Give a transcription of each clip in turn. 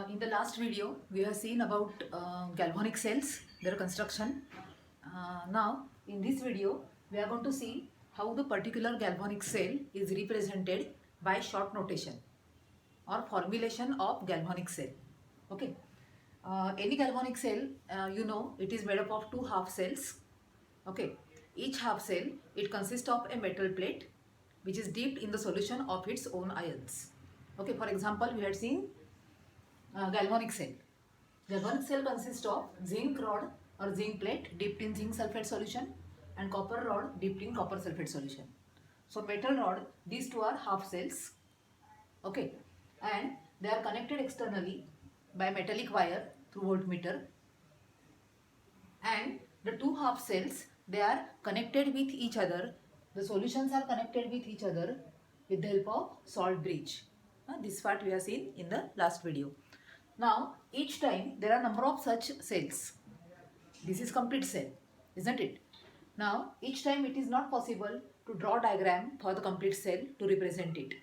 In the last video, we have seen about galvanic cells, their construction. Now, in this video, we are going to see how the particular galvanic cell is represented by short notation or formulation of galvanic cell. Okay. Any galvanic cell, it is made up of two half cells. Okay. Each half cell, it consists of a metal plate which is dipped in the solution of its own ions. Okay. For example, we had seen galvanic cell. Galvanic cell consists of zinc rod or zinc plate dipped in zinc sulfate solution and copper rod dipped in copper sulfate solution. So metal rod, these two are half cells. Okay, and they are connected externally by metallic wire through voltmeter. And the two half cells, they are connected with each other. The solutions are connected with each other with the help of salt bridge. This part we have seen in the last video. Now, each time there are number of such cells. This is complete cell, isn't it? Now, each time it is not possible to draw diagram for the complete cell to represent it.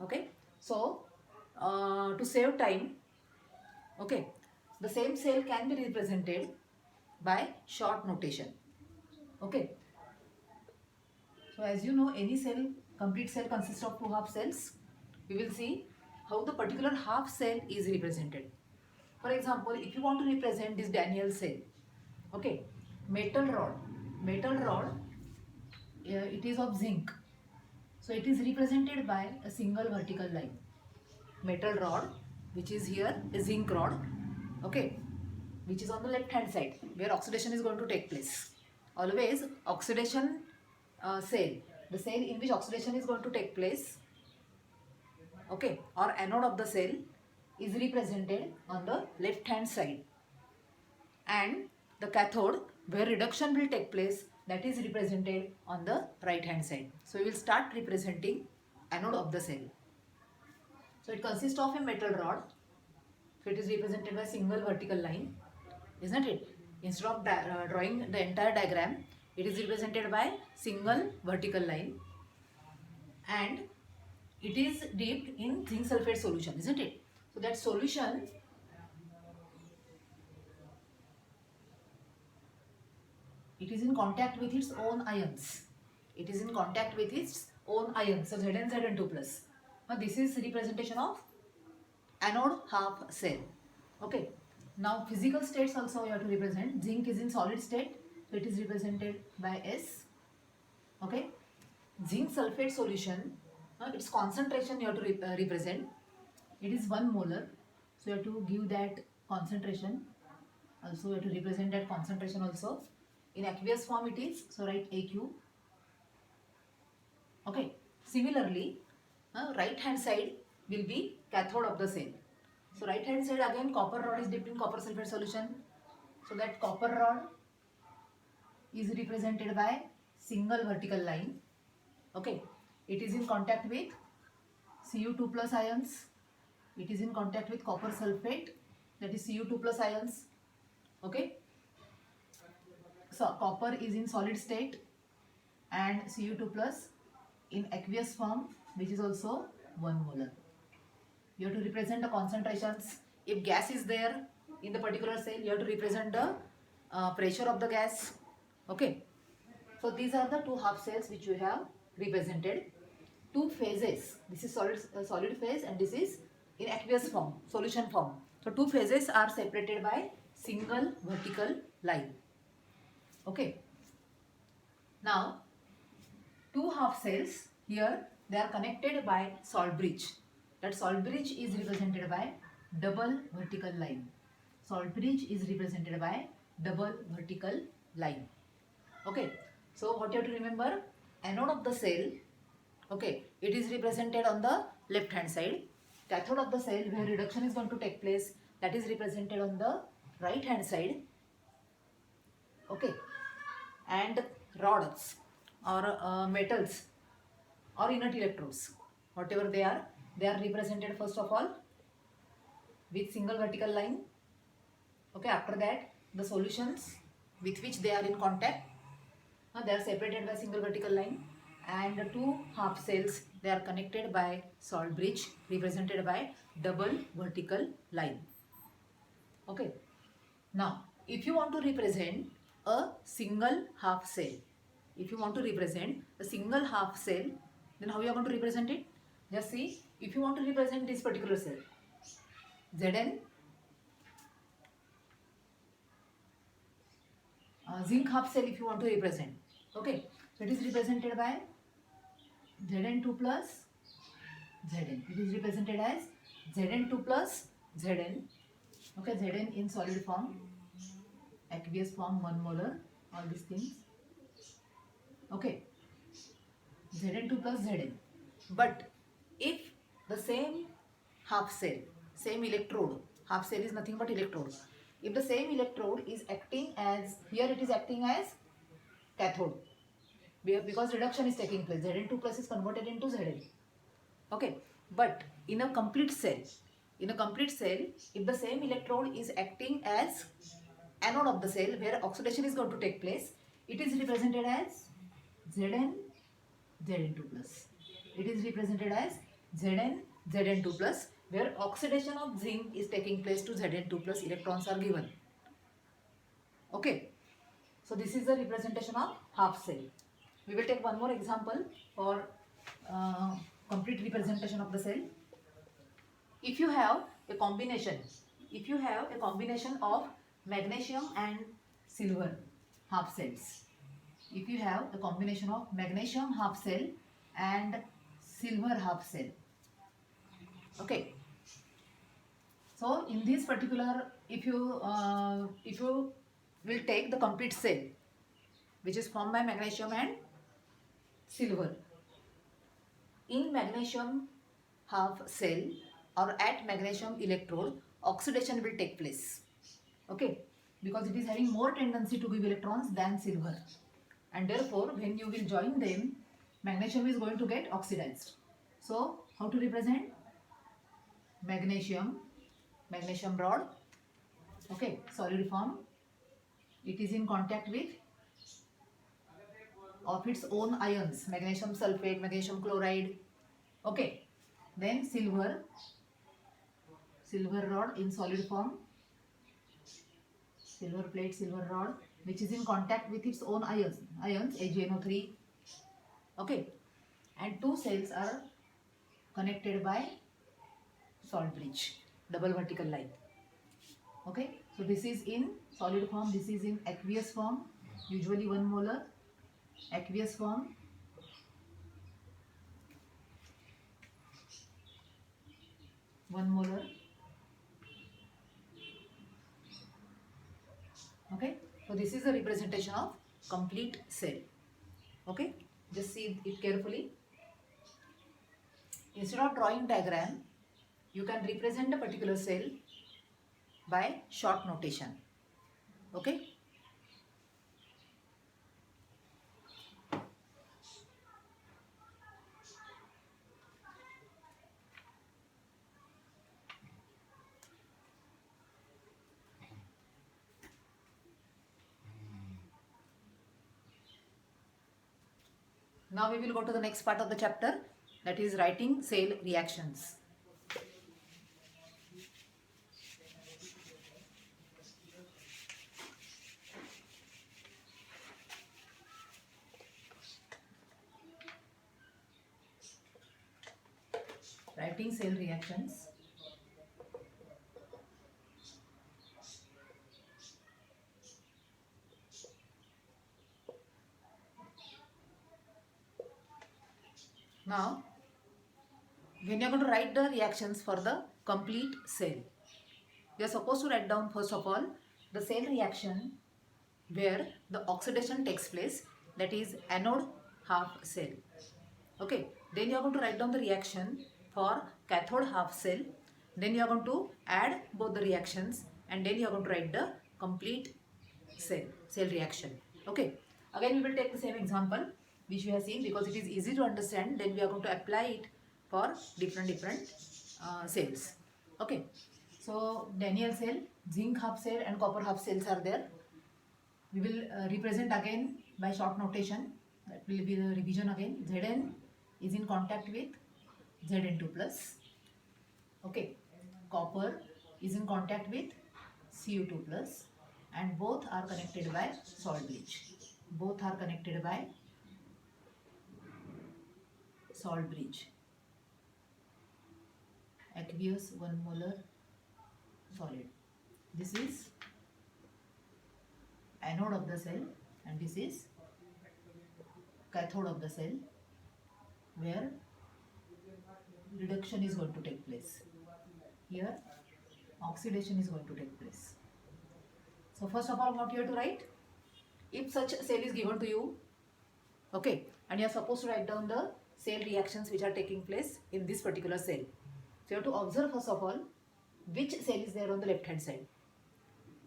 Okay, so to save time, okay, the same cell can be represented by short notation. Okay, so as you know, any cell, complete cell consists of two half cells. We will see how the particular half cell is represented. For example, if you want to represent this Daniell cell, okay, metal rod, it is of zinc. So it is represented by a single vertical line. Metal rod, which is here a zinc rod, okay, which is on the left hand side where oxidation is going to take place. Always oxidation cell, the cell in which oxidation is going to take place, okay, or anode of the cell is represented on the left hand side, and the cathode where reduction will take place, that is represented on the right hand side. So we will start representing anode of the cell. So it consists of a metal rod. So it is represented by single vertical line, isn't it? Instead of drawing the entire diagram, it is represented by single vertical line, and it is dipped in zinc sulfate solution, isn't it? So that solution, it is in contact with its own ions. It is in contact with its own ions. So Zn, Zn2 plus. Now this is representation of anode half cell. Okay. Now physical states also you have to represent. Zinc is in solid state, so it is represented by S. Okay. Zinc sulfate solution, its concentration you have to represent. It is 1 molar, so you have to give that concentration. Also you have to represent that concentration also. In aqueous form it is, so write AQ. Okay. Similarly, right hand side will be cathode of the cell. So right hand side again copper rod is dipped in copper sulfate solution. So that copper rod is represented by single vertical line. Okay. It is in contact with Cu2 plus ions. It is in contact with copper sulfate, that is Cu2 plus ions. Okay. So copper is in solid state and Cu2 plus in aqueous form, which is also 1 molar. You have to represent the concentrations. If gas is there in the particular cell, you have to represent the pressure of the gas. Okay. So these are the two half cells which you have represented. Two phases. This is solid phase and this is in aqueous form, solution form. So two phases are separated by single vertical line. Okay. Now, two half cells here, they are connected by salt bridge. That salt bridge is represented by double vertical line. Salt bridge is represented by double vertical line. Okay. So what you have to remember? Anode of the cell, okay, it is represented on the left hand side. Cathode of the cell where reduction is going to take place, that is represented on the right hand side. Okay. And rods or metals or inert electrodes, whatever they are represented first of all with single vertical line. Okay. After that, the solutions with which they are in contact, they are separated by single vertical line, and the two half cells, they are connected by salt bridge represented by double vertical line. Okay. Now, if you want to represent a single half cell, if you want to represent a single half cell, then how you are going to represent it? Just see, if you want to represent this particular cell, Zn, zinc half cell if you want to represent. Okay, so it is represented by Zn2 plus Zn. It is represented as Zn2 plus Zn. Okay, Zn in solid form, aqueous form 1 molar, all these things. Okay, Zn2 plus Zn. But if the same half cell, same electrode, half cell is nothing but electrode. If the same electrode is acting as, here it is acting as cathode, because reduction is taking place, Zn2 plus is converted into Zn. Okay, but in a complete cell, if the same electrode is acting as anode of the cell where oxidation is going to take place, it is represented as Zn, Zn2 plus. It is represented as Zn, Zn2 plus, where oxidation of zinc is taking place to Zn2 plus, electrons are given. Okay, so this is the representation of half cell. We will take one more example for complete representation of the cell. If you have a combination of magnesium and silver half cells, if you have a combination of magnesium half cell and silver half cell, okay, so in this particular, if you will take the complete cell which is formed by magnesium and silver, in magnesium half cell or at magnesium electrode, oxidation will take place. Okay, because it is having more tendency to give electrons than silver, and therefore when you will join them, magnesium is going to get oxidized. So how to represent? Magnesium rod, okay, solid form, it is in contact with of its own ions, magnesium sulfate, magnesium chloride. Okay, then silver rod in solid form, silver plate, silver rod, which is in contact with its own ions AgNO3. Okay, and two cells are connected by salt bridge, double vertical line. Okay, so this is in solid form, this is in aqueous form, usually 1 molar, aqueous form, okay, so this is the representation of complete cell. Okay, just see it carefully. Instead of drawing diagram, you can represent a particular cell by short notation. Okay, now we will go to the next part of the chapter, that is writing cell reactions. Writing cell reactions. Now, when you are going to write the reactions for the complete cell, you are supposed to write down first of all the cell reaction where the oxidation takes place, that is anode half cell. Okay, then you are going to write down the reaction for cathode half cell, then you are going to add both the reactions, and then you are going to write the complete cell reaction. Okay, again we will take the same example which we have seen, because it is easy to understand, then we are going to apply it for different cells. Okay, so Daniell cell, zinc half cell and copper half cells are there. We will represent again by short notation. That will be the revision again. Zn is in contact with Zn2 plus. Okay. Copper is in contact with Cu2 plus, and both are connected by salt bridge. Both are connected by salt bridge. Aqueous 1 molar solid. This is anode of the cell and this is cathode of the cell, where reduction is going to take place. Here oxidation is going to take place. So first of all, what you have to write? If such a cell is given to you, okay, and you are supposed to write down the cell reactions which are taking place in this particular cell. So you have to observe first of all which cell is there on the left hand side.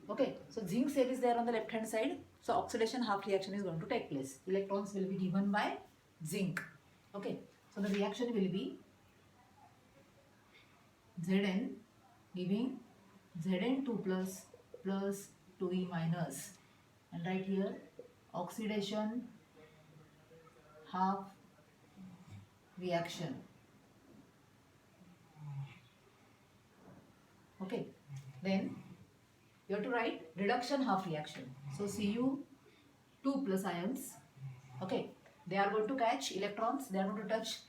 Okay, so zinc cell is there on the left hand side. So oxidation half reaction is going to take place. Electrons will be given by zinc. Okay, so the reaction will be Zn giving Zn2 plus plus 2e minus, and right here oxidation half reaction. Okay, then you have to write reduction half reaction. So Cu2 plus ions, okay, they are going to catch electrons, they are going to touch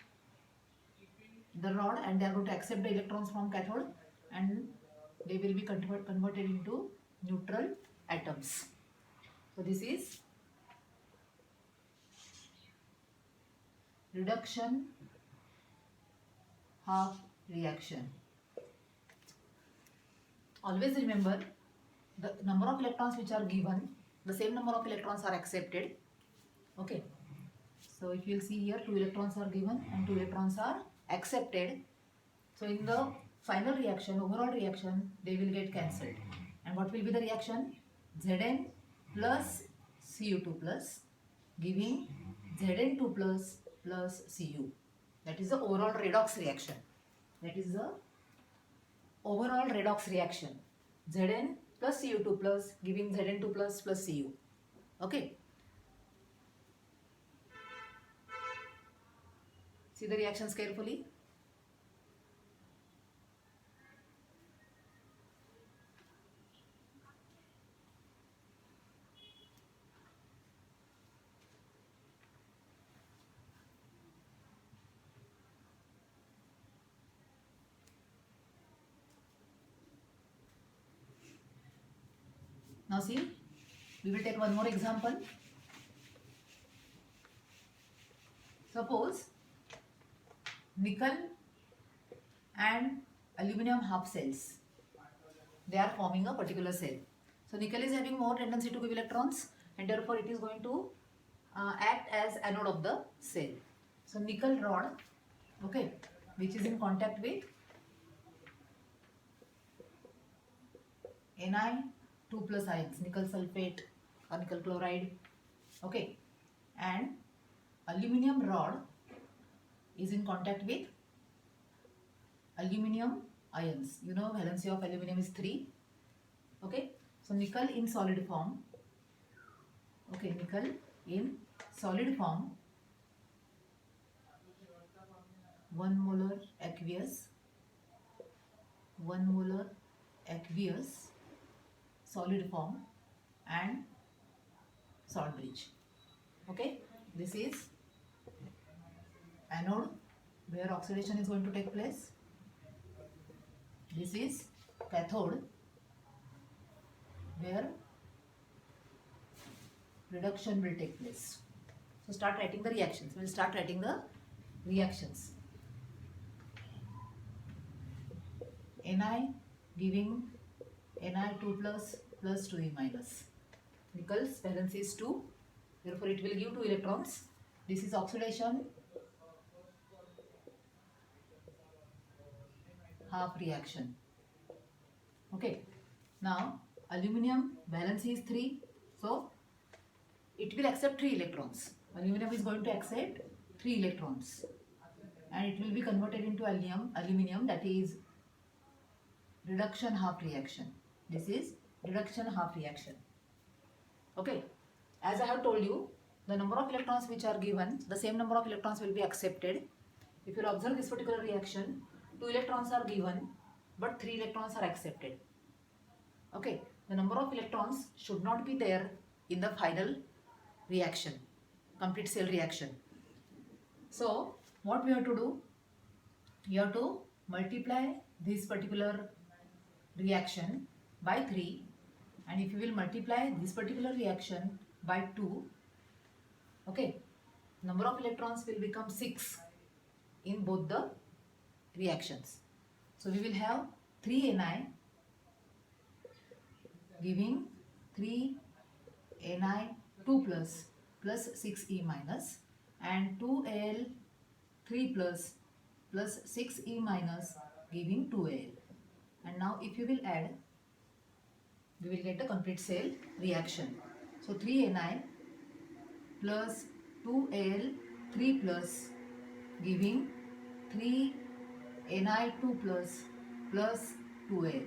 the rod and they are going to accept the electrons from cathode and they will be converted into neutral atoms. So this is reduction half reaction. Always remember, the number of electrons which are given, the same number of electrons are accepted. Okay, so if you will see here, 2 electrons are given and 2 electrons are accepted. So in the final reaction, overall reaction, they will get cancelled. And what will be the reaction? Zn plus Cu2 plus giving Zn2 plus plus Cu. That is the overall redox reaction. That is the overall redox reaction. Zn plus Cu2 plus giving Zn2 plus plus Cu. Okay. See the reactions carefully. Now see, we will take one more example. Suppose nickel and aluminum half cells, they are forming a particular cell. So nickel is having more tendency to give electrons and therefore it is going to act as anode of the cell. So nickel rod, okay, which is in contact with Ni2 plus ions, nickel sulfate or nickel chloride, okay, and aluminum rod is in contact with aluminum ions. You know, valency of aluminum is 3. Okay, so nickel in solid form. Okay, nickel in solid form, 1 molar aqueous, 1 molar aqueous solid form and salt bridge. Okay, this is anode where oxidation is going to take place. This is cathode where reduction will take place. So start writing the reactions. We will start writing the reactions. Ni giving Ni2 plus plus 2e minus. Nickel's valence is 2, therefore it will give 2 electrons. This is oxidation half reaction. Okay, now aluminum valence is 3, so it will accept 3 electrons. Aluminum is going to accept 3 electrons and it will be converted into aluminum, that is reduction half reaction. This is reduction half reaction. Okay, as I have told you, the number of electrons which are given, the same number of electrons will be accepted. If you observe this particular reaction, 2 electrons are given, but 3 electrons are accepted. Okay, the number of electrons should not be there in the final reaction, complete cell reaction. So, what we have to do? You have to multiply this particular reaction by 3, and if you will multiply this particular reaction by 2, okay, number of electrons will become 6 in both the reactions. So we will have 3Na giving 3Na2 plus 6E minus, and 2Al 3 plus 6E minus giving 2Al. And now if you will add, we will get the complete cell reaction. So 3Na plus 2Al 3 plus giving 3Na2 plus 2Al.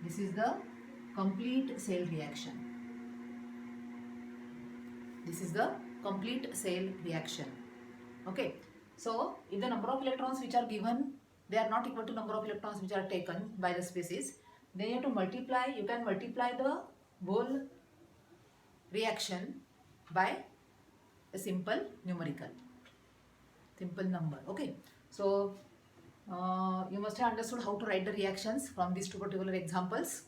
This is the complete cell reaction. This is the complete cell reaction. Okay. So if the number of electrons which are given, they are not equal to number of electrons which are taken by the species, then you have to multiply. You can multiply the whole reaction by a simple numerical, simple number. Okay. So you must have understood how to write the reactions from these two particular examples.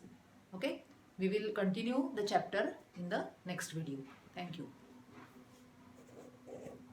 Okay. We will continue the chapter in the next video. Thank you.